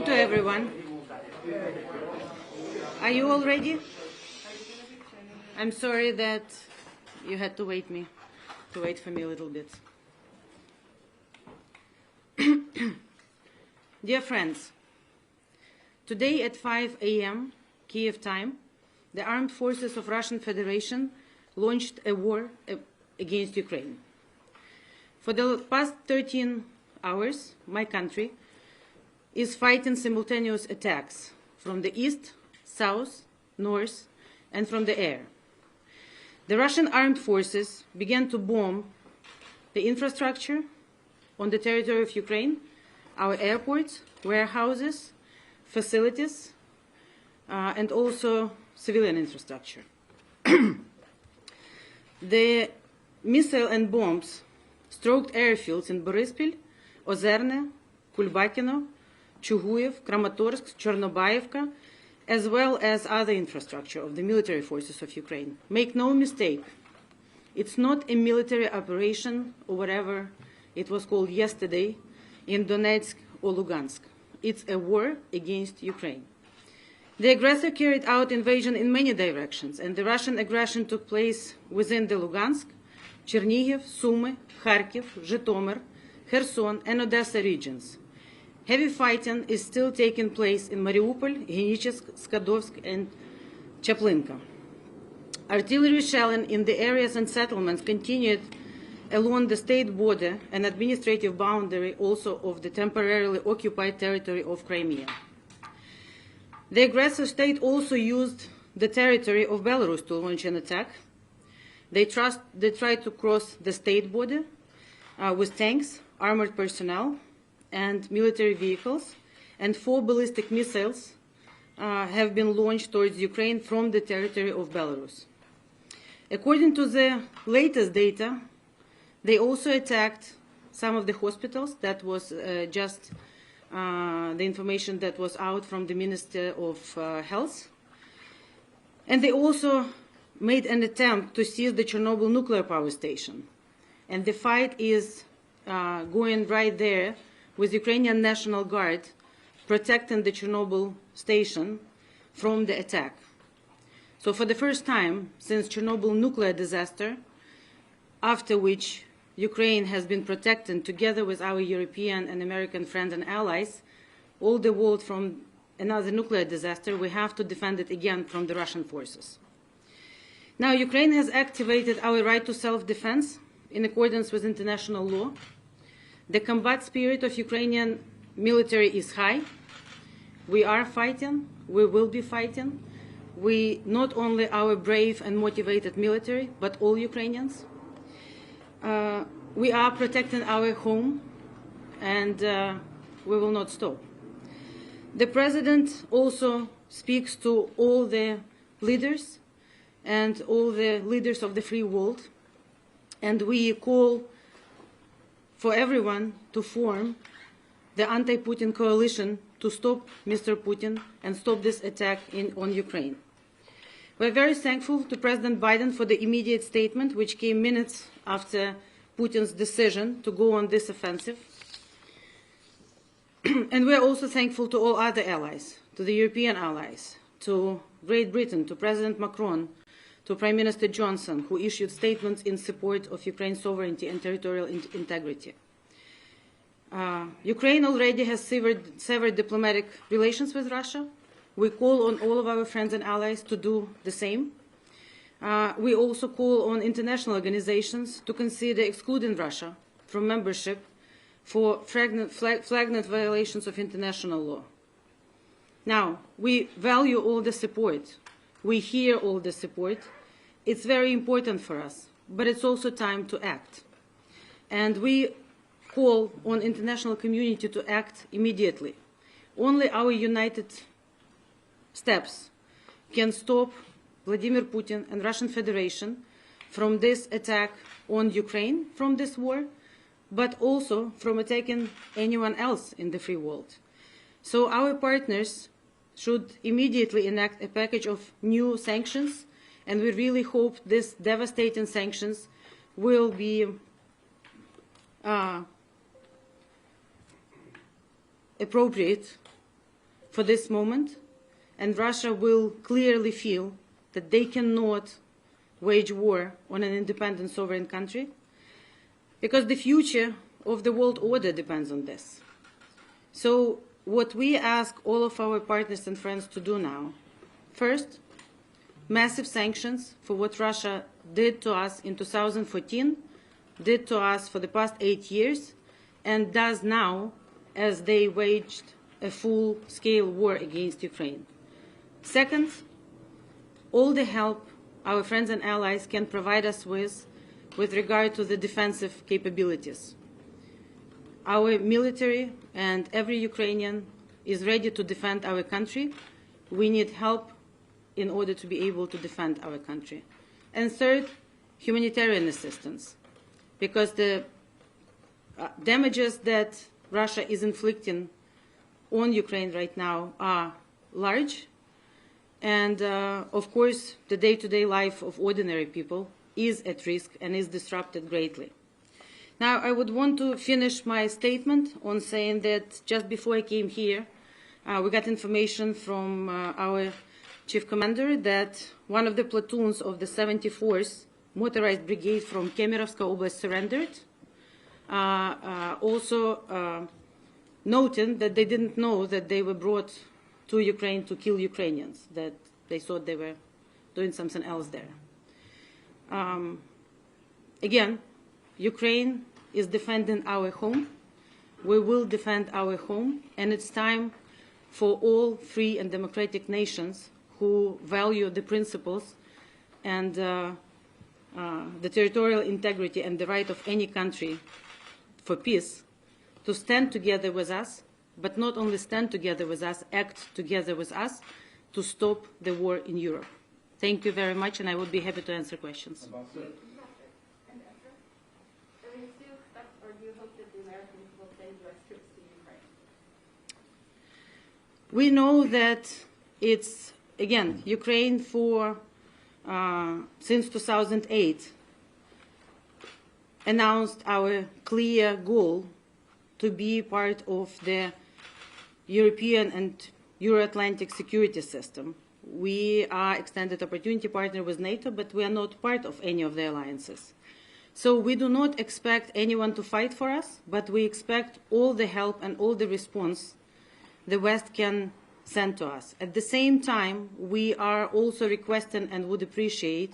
to everyone. Are you all ready? I'm sorry that you had to wait for me a little bit. Dear friends, today at 5 a.m. Kiev time, the armed forces of Russian Federation launched a war against Ukraine. For the past 13 hours, my country is fighting simultaneous attacks from the east, south, north, and from the air. The Russian armed forces began to bomb the infrastructure on the territory of Ukraine, our airports, warehouses, facilities, and also civilian infrastructure. The missile and bombs struck airfields in Boryspil, Ozerne, Kulbakino, Chuguyev, Kramatorsk, Chornobayevka, as well as other infrastructure of the military forces of Ukraine. Make no mistake, it's not a military operation or whatever it was called yesterday in Donetsk or Lugansk. It's a war against Ukraine. The aggressor carried out invasion in many directions, and the Russian aggression took place within the Lugansk, Chernihiv, Sumy, Kharkiv, Zhytomyr, Kherson, and Odessa regions. Heavy fighting is still taking place in Mariupol, Genichsk, Skadovsk, and Chaplinka. Artillery shelling in the areas and settlements continued along the state border and administrative boundary also of the temporarily occupied territory of Crimea. The aggressor state also used the territory of Belarus to launch an attack. They tried to cross the state border with tanks, armored personnel, and military vehicles, and 4 ballistic missiles have been launched towards Ukraine from the territory of Belarus. According to the latest data, they also attacked some of the hospitals. That was just the information that was out from the Minister of Health. And they also made an attempt to seize the Chernobyl nuclear power station. And the fight is going right there with Ukrainian National Guard protecting the Chernobyl station from the attack. So for the first time since Chernobyl nuclear disaster, after which Ukraine has been protected together with our European and American friends and allies, all the world from another nuclear disaster, we have to defend it again from the Russian forces. Now, Ukraine has activated our right to self-defense in accordance with international law. The combat spirit of Ukrainian military is high. We are fighting. We will be fighting. We, not only our brave and motivated military, but all Ukrainians. We are protecting our home, and we will not stop. The President also speaks to all the leaders and all the leaders of the free world, and we call for everyone to form the anti-Putin coalition to stop Mr. Putin and stop this attack on Ukraine. We're very thankful to President Biden for the immediate statement, which came minutes after Putin's decision to go on this offensive. And we're also thankful to all other allies, to the European allies, to Great Britain, to President Macron, to Prime Minister Johnson, who issued statements in support of Ukraine's sovereignty and territorial integrity. Ukraine already has severed diplomatic relations with Russia. We call on all of our friends and allies to do the same. We also call on international organizations to consider excluding Russia from membership for flagrant violations of international law. Now, we value all the support. We hear all the support. It's very important for us, but it's also time to act. And we call on international community to act immediately. Only our united steps can stop Vladimir Putin and Russian Federation from this attack on Ukraine, from this war, but also from attacking anyone else in the free world. So our partners should immediately enact a package of new sanctions, and we really hope these devastating sanctions will be appropriate for this moment, and Russia will clearly feel that they cannot wage war on an independent sovereign country, because the future of the world order depends on this. So what we ask all of our partners and friends to do now, first, massive sanctions for what Russia did to us in 2014, did to us for the past 8 years, and does now as they waged a full-scale war against Ukraine. Second, all the help our friends and allies can provide us with regard to the defensive capabilities. Our military and every Ukrainian is ready to defend our country. We need help in order to be able to defend our country. And third, humanitarian assistance, because the damages that Russia is inflicting on Ukraine right now are large, and of course the day-to-day life of ordinary people is at risk and is disrupted greatly. Now I would want to finish my statement on saying that just before I came here, we got information from our chief commander that one of the platoons of the 74th Motorized Brigade from Kemerovska Oblast surrendered, also noting that they didn't know that they were brought to Ukraine to kill Ukrainians, that they thought they were doing something else there. Again, Ukraine is defending our home. We will defend our home, and it's time for all free and democratic nations who value the principles and the territorial integrity and the right of any country for peace to stand together with us, but not only stand together with us, act together with us to stop the war in Europe. Thank you very much, and I would be happy to answer questions. We know that it's, again, Ukraine for, since 2008, announced our clear goal to be part of the European and Euro-Atlantic security system. We are extended opportunity partner with NATO, but we are not part of any of the alliances. So we do not expect anyone to fight for us, but we expect all the help and all the response the West can send to us. At the same time, we are also requesting and would appreciate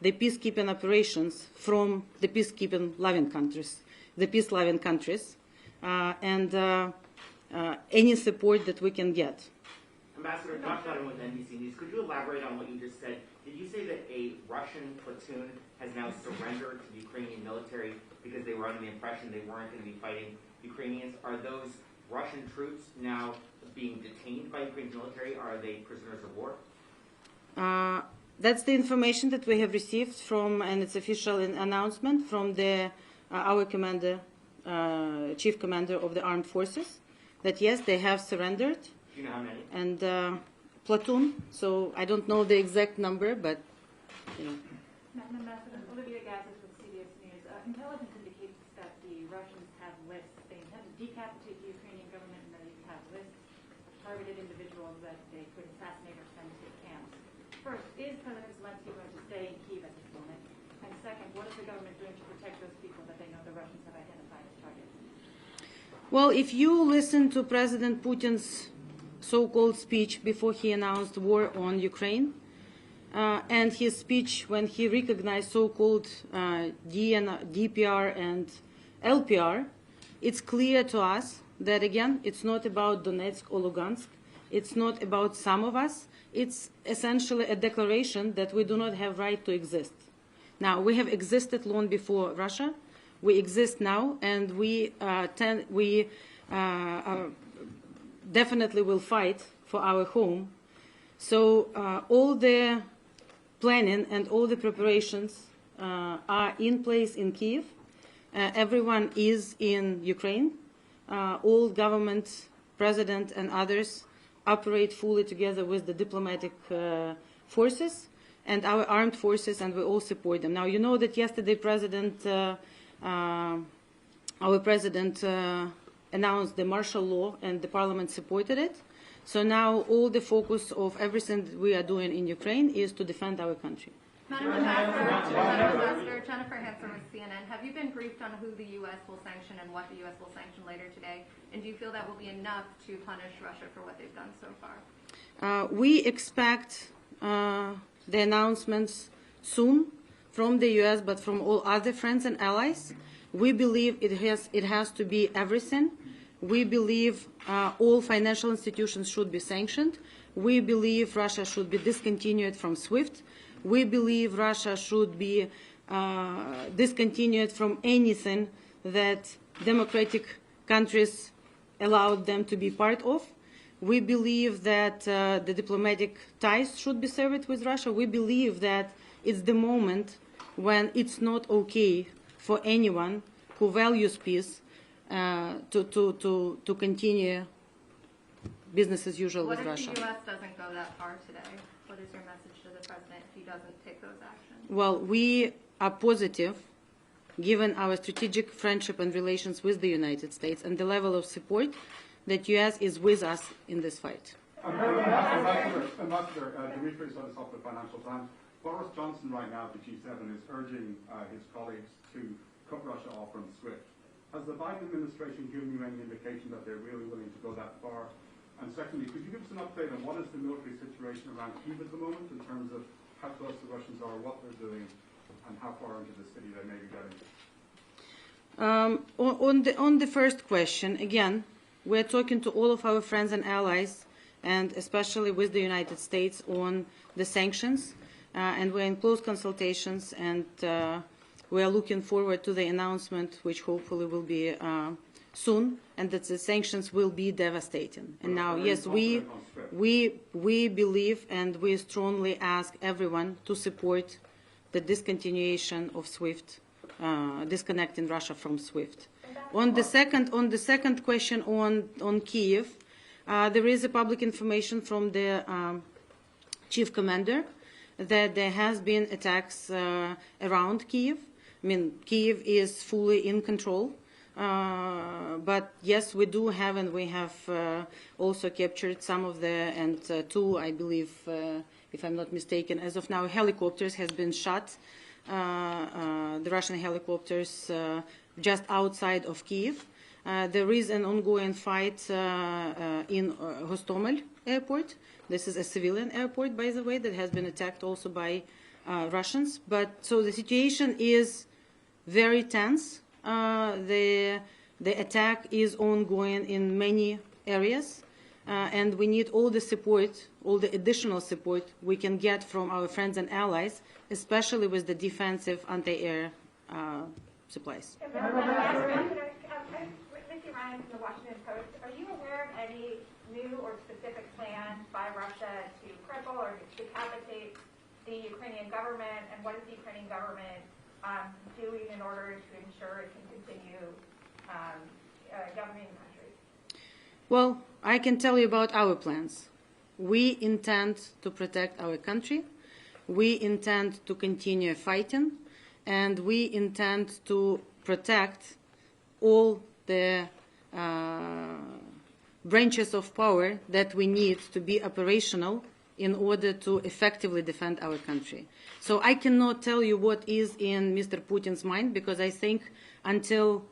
the peacekeeping operations from the peacekeeping-loving countries, the peace-loving countries, and any support that we can get. Ambassador, Josh Levin with NBC News. Could you elaborate on what you just said? Did you say that a Russian platoon has now surrendered to the Ukrainian military because they were under the impression they weren't going to be fighting Ukrainians? Are those Russian troops now being detained by Ukraine's military? Are they prisoners of war? That's the information that we have received from, and it's official announcement from the our commander, chief commander of the armed forces, that yes, they have surrendered. Do you know how many? And platoon. So I don't know the exact number, but you know. Madam Ambassador, Olivia Gazis with CBS News. Intelligence indicates that the Russians have lists. They intend to decapitate the Ukrainian government, and they have lists of targeted individuals that they could assassinate or send to camps. First, is President Zelensky going to stay in Kyiv at this moment? And second, what is the government doing to protect those people that they know the Russians have identified as targets? Well, if you listen to President Putin's so-called speech before he announced war on Ukraine, and his speech when he recognized so-called DPR and LPR, it's clear to us that, again, it's not about Donetsk or Lugansk. It's not about some of us. It's essentially a declaration that we do not have right to exist. Now, we have existed long before Russia. We exist now, and we definitely will fight for our home. So all the planning and all the preparations are in place in Kyiv. Everyone is in Ukraine. All government, president and others operate fully together with the diplomatic forces and our armed forces, and we all support them. Now, you know that yesterday our president announced the martial law, and the parliament supported it. So now all the focus of everything that we are doing in Ukraine is to defend our country. Madam Ambassador, Jennifer Hansen with CNN. Have you been briefed on who the U.S. will sanction and what the U.S. will sanction later today? And do you feel that will be enough to punish Russia for what they've done so far? We expect the announcements soon from the U.S., but from all other friends and allies. We believe it has to be everything. We believe all financial institutions should be sanctioned. We believe Russia should be discontinued from SWIFT. We believe Russia should be discontinued from anything that democratic countries allowed them to be part of. We believe that the diplomatic ties should be severed with Russia. We believe that it's the moment when it's not okay for anyone who values peace to continue business as usual with Russia. What if the U.S. doesn't go that far today? What is your message to the president if he doesn't take those actions? Well, we are positive, given our strategic friendship and relations with the United States and the level of support, that U.S. is with us in this fight. Ambassador, Dmitry set us up with Financial Times. Boris Johnson right now at the G7 is urging his colleagues to cut Russia off from SWIFT. Has the Biden administration given you any indication that they're really willing to go that far? And secondly, could you give us an update on what is the military situation around Kyiv at the moment in terms of how close the Russians are, what they're doing, and how far into the city they may be getting? On the first question, again, we're talking to all of our friends and allies, and especially with the United States, on the sanctions. And we're in close consultations, and we are looking forward to the announcement, which hopefully will be soon, and that the sanctions will be devastating. And now, yes, we believe and we strongly ask everyone to support the discontinuation of SWIFT, disconnecting Russia from SWIFT. On the second question on Kyiv, there is a public information from the chief commander that there has been attacks around Kyiv. I mean, Kyiv is fully in control. But yes, we do have, and we have also captured some of the, and two, I believe, if I'm not mistaken, as of now, helicopters has been shot. The Russian helicopters just outside of Kyiv. There is an ongoing fight in Hostomel airport. This is a civilian airport, by the way, that has been attacked also by Russians. But so the situation is very tense. The attack is ongoing in many areas, and we need all the support, all the additional support we can get from our friends and allies, especially with the defensive anti-air supplies. Missy Ryan from the Washington Post. Are you aware of any new or specific plans by Russia to cripple or decapitate the Ukrainian government, and what is the Ukrainian government doing in order to ensure it can continue governing the country? Well, I can tell you about our plans. We intend to protect our country. We intend to continue fighting, and we intend to protect all the branches of power that we need to be operational in order to effectively defend our country. So I cannot tell you what is in Mr. Putin's mind, because I think until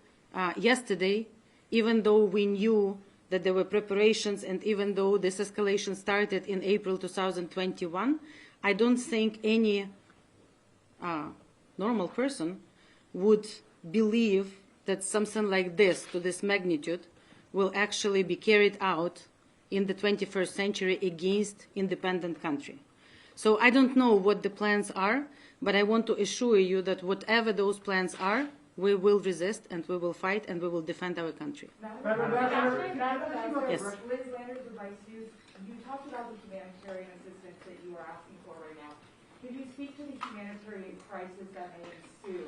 yesterday, even though we knew that there were preparations and even though this escalation started in April 2021, I don't think any normal person would believe that something like this, to this magnitude, will actually be carried out in the 21st century against independent country. So I don't know what the plans are, but I want to assure you that whatever those plans are, we will resist and we will fight and we will defend our country. Yes. Liz Landers with Vice News. You talked about the humanitarian assistance that you are asking for right now. Could you speak to the humanitarian crisis that may ensue?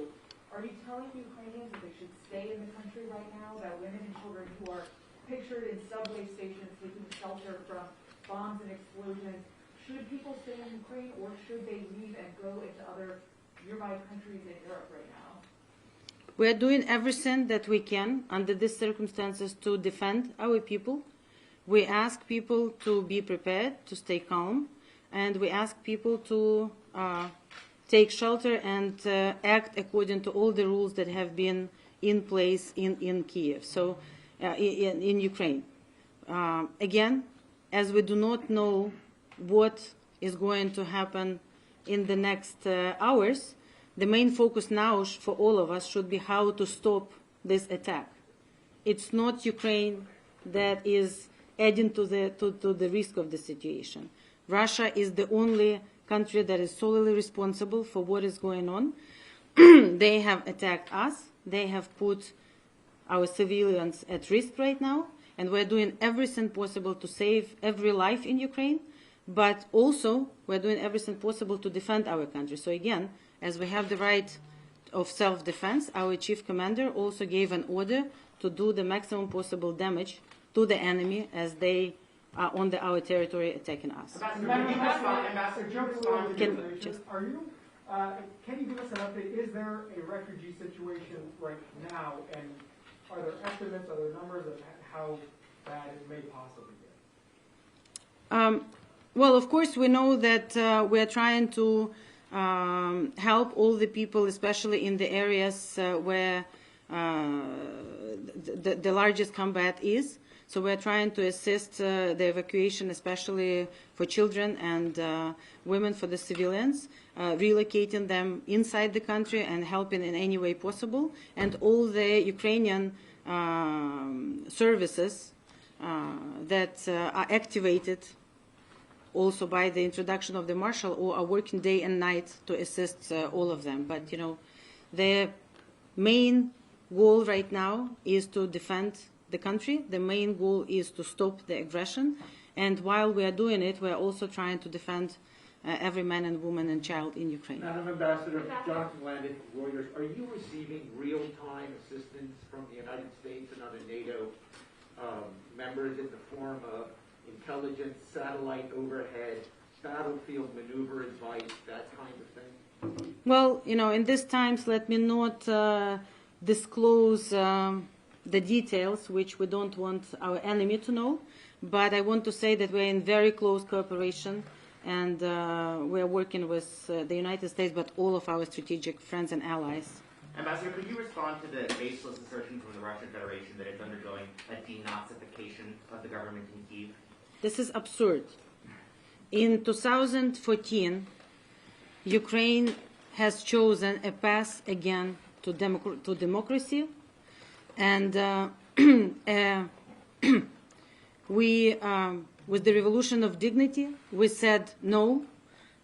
Are you telling Ukrainians that they should stay in the country right now, that women and children who are pictured in subway stations taking shelter from bombs and explosions, should people stay in Ukraine, or should they leave and go into other nearby countries in Europe right now? We are doing everything that we can under these circumstances to defend our people. we ask people to be prepared, to stay calm, and we ask people to take shelter and act according to all the rules that have been in place in Kiev, so in Ukraine. Again, as we do not know what is going to happen in the next hours, the main focus now for all of us should be how to stop this attack. It's not Ukraine that is adding to the risk of the situation. Russia is the only country that is solely responsible for what is going on. They have attacked us. They have put our civilians at risk right now, and we're doing everything possible to save every life in Ukraine, but also we're doing everything possible to defend our country. So again, as we have the right of self-defense, our chief commander also gave an order to do the maximum possible damage to the enemy as they are on our territory attacking us. Ambassador, Can you give us an update? Is there a refugee situation right now, and are there estimates, are there numbers of how bad it may possibly get? Well, of course, we know that we are trying to help all the people, especially in the areas where the largest combat is. So we're trying to assist the evacuation, especially for children and women, for the civilians, relocating them inside the country and helping in any way possible. And all the Ukrainian services that are activated also by the introduction of the marshal or are working day and night to assist all of them. But, you know, the main goal right now is to defend the country. The main goal is to stop the aggression. And while we are doing it, we are also trying to defend every man and woman and child in Ukraine. Madam Ambassador, Jonathan Landon, Reuters, are you receiving real-time assistance from the United States and other NATO members in the form of intelligence, satellite overhead, battlefield maneuver advice, that kind of thing? Well, you know, in these times, let me not disclose the details, which we don't want our enemy to know. But I want to say that we're in very close cooperation, and we're working with the United States, but all of our strategic friends and allies. Ambassador, could you respond to the baseless assertion from the Russian Federation that it's undergoing a denazification of the government in Kyiv? This is absurd. In 2014, Ukraine has chosen a path again to democracy, and we, with the Revolution of Dignity, we said no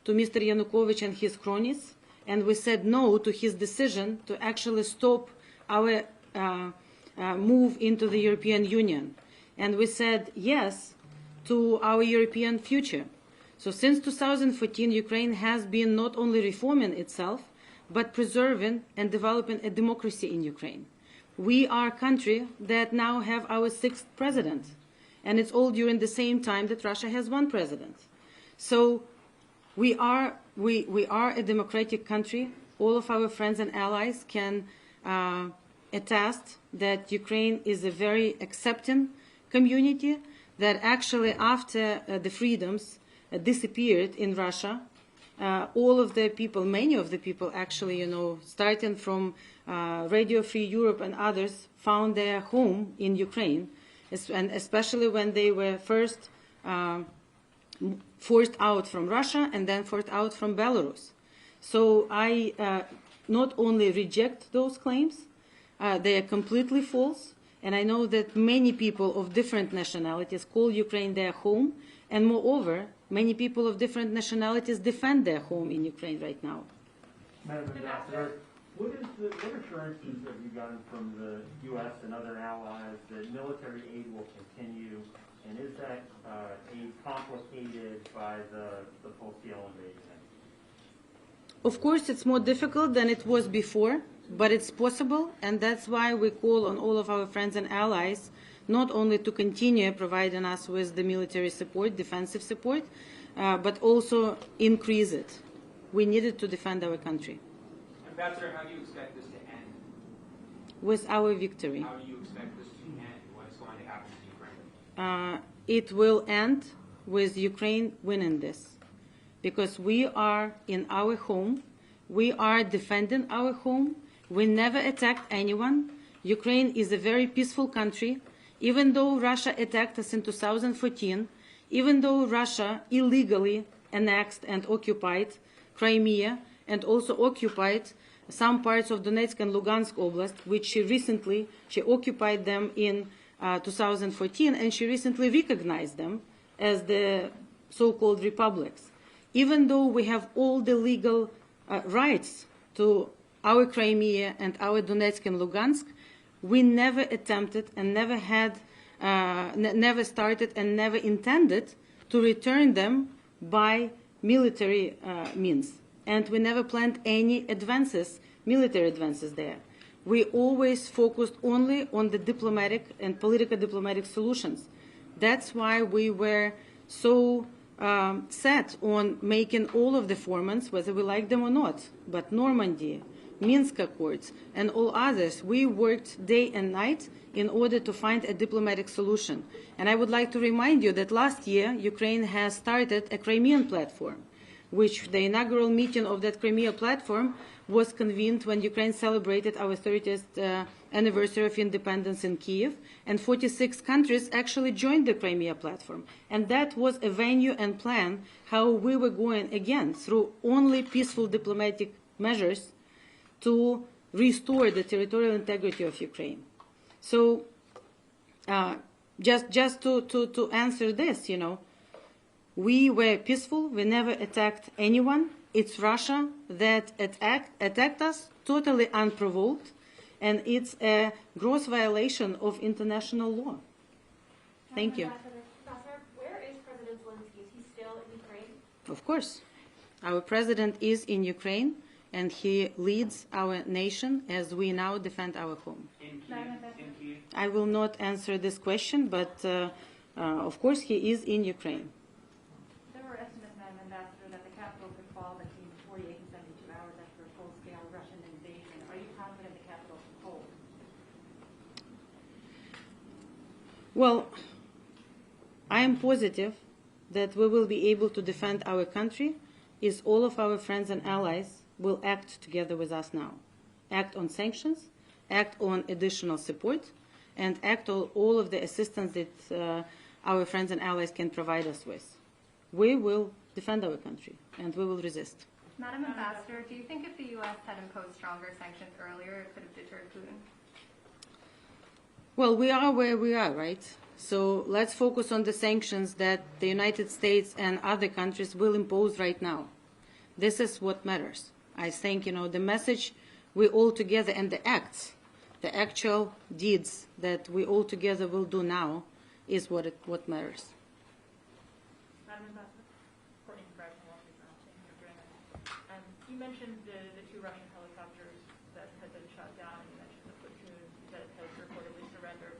to Mr. Yanukovych and his cronies, and we said no to his decision to actually stop our move into the European Union. And we said yes to our European future. So since 2014, Ukraine has been not only reforming itself, but preserving and developing a democracy in Ukraine. We are a country that now have our 6th president, and it's all during the same time that Russia has 1 president. So we are a democratic country. All of our friends and allies can attest that Ukraine is a very accepting community, that actually after the freedoms disappeared in Russia, all of the people, many of the people actually, you know, starting from Radio Free Europe and others, found their home in Ukraine, and especially when they were first forced out from Russia and then forced out from Belarus. So I not only reject those claims, they are completely false, and I know that many people of different nationalities call Ukraine their home, and moreover, many people of different nationalities defend their home in Ukraine right now. Madam Ambassador, what assurances have you gotten from the U.S. and other allies that military aid will continue, and is that aid complicated by the full-scale invasion? Of course, it's more difficult than it was before, but it's possible, and that's why we call on all of our friends and allies not only to continue providing us with the military support, defensive support, but also increase it. We need it to defend our country. Ambassador, how do you expect this to end? With our victory. How do you expect this to end? What is going to happen to Ukraine? it will end with Ukraine winning this, because we are in our home, we are defending our home, we never attacked anyone. Ukraine is a very peaceful country. Even though Russia attacked us in 2014, even though Russia illegally annexed and occupied Crimea and also occupied some parts of Donetsk and Lugansk Oblast, which she occupied them in 2014, and she recently recognized them as the so-called republics. Even though we have all the legal rights to our Crimea and our Donetsk and Lugansk, we never attempted and never had, never started and never intended to return them by military means. And we never planned any advances, military advances there. We always focused only on the diplomatic and political diplomatic solutions. That's why we were so set on making all of the formats, whether we like them or not, but Normandy, Minsk Accords, and all others, we worked day and night in order to find a diplomatic solution. And I would like to remind you that last year, Ukraine has started a Crimean platform, which the inaugural meeting of that Crimea platform was convened when Ukraine celebrated our 30th anniversary of independence in Kiev, and 46 countries actually joined the Crimea platform. And that was a venue and plan how we were going, again, through only peaceful diplomatic measures to restore the territorial integrity of Ukraine. So just to answer this, you know, we were peaceful, we never attacked anyone. It's Russia that attacked us totally unprovoked, and it's a gross violation of international law. Thank you. Ambassador, where is President Zelensky? Is he still in Ukraine? Of course. Our president is in Ukraine, and he leads our nation as we now defend our home. In Kyiv? I will not answer this question, but of course he is in Ukraine. There were estimates, Madam Ambassador, that the capital could fall between 48 and 72 hours after a full-scale Russian invasion. Are you confident the capital can hold? Well, I am positive that we will be able to defend our country if all of our friends and allies will act together with us now. Act on sanctions, act on additional support, and act on all of the assistance that our friends and allies can provide us with. We will defend our country, and we will resist. Madam Ambassador, do you think if the U.S. had imposed stronger sanctions earlier, it could have deterred Putin? Well, we are where we are, right? So let's focus on the sanctions that the United States and other countries will impose right now. This is what matters. I think, you know, the message we all together and the acts, the actual deeds that we all together will do now is what matters. Madam Ambassador? Courtney Bragg from Wall Street Journal. You mentioned the two Russian helicopters that had been shot down, and you mentioned the platoon that has reportedly surrendered.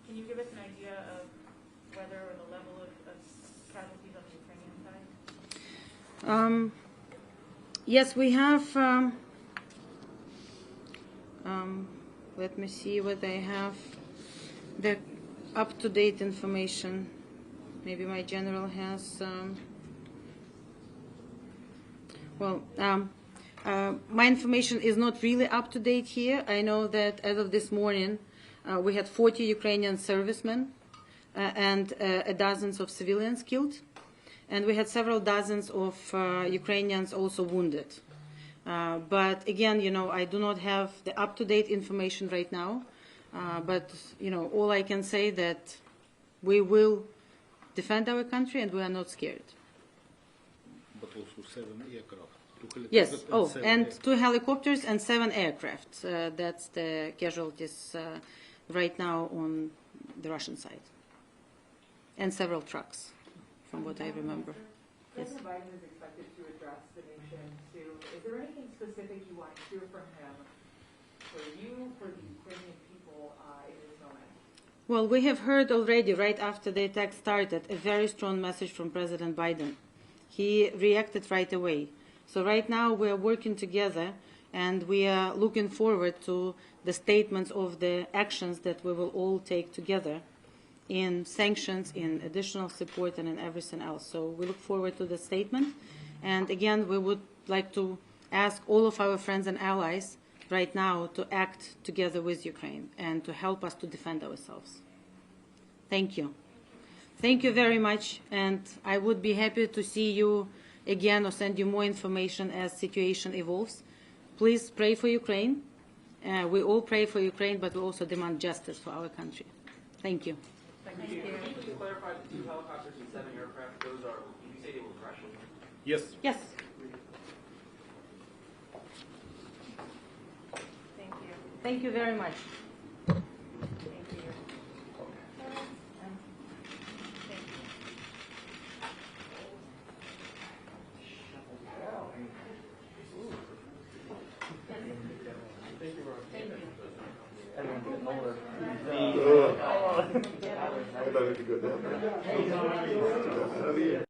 Can you give us an idea of whether or the level of casualties on the Ukrainian side? Yes, we have. Let me see what I have. The up-to-date information. Maybe my general has. My information is not really up-to-date here. I know that as of this morning, we had 40 Ukrainian servicemen and dozens of civilians killed. And we had several dozens of Ukrainians also wounded. But again, you know, I do not have the up-to-date information right now. But, you know, all I can say that we will defend our country and we are not scared. But also 7 aircraft. Yes, and 2 helicopters and 7 aircraft. That's the casualties right now on the Russian side. And several trucks, from what I remember. Yes. President Biden is expected to address the nation soon. Is there anything specific you want to hear from him, for you, for the Ukrainian people in this moment? Well, we have heard already, right after the attack started, a very strong message from President Biden. He reacted right away. So right now we are working together, and we are looking forward to the statements of the actions that we will all take together in sanctions, in additional support, and in everything else. So we look forward to the statement. And again, we would like to ask all of our friends and allies right now to act together with Ukraine and to help us to defend ourselves. Thank you. Thank you very much, and I would be happy to see you again or send you more information as situation evolves. Please pray for Ukraine. We all pray for Ukraine, but we also demand justice for our country. Thank you. Thank you. Just to clarify, the 2 helicopters and 7 aircraft, those are, did you say they were Russian? Yes. Yes. Thank you. Thank you very much. Thank you. I thought it was good.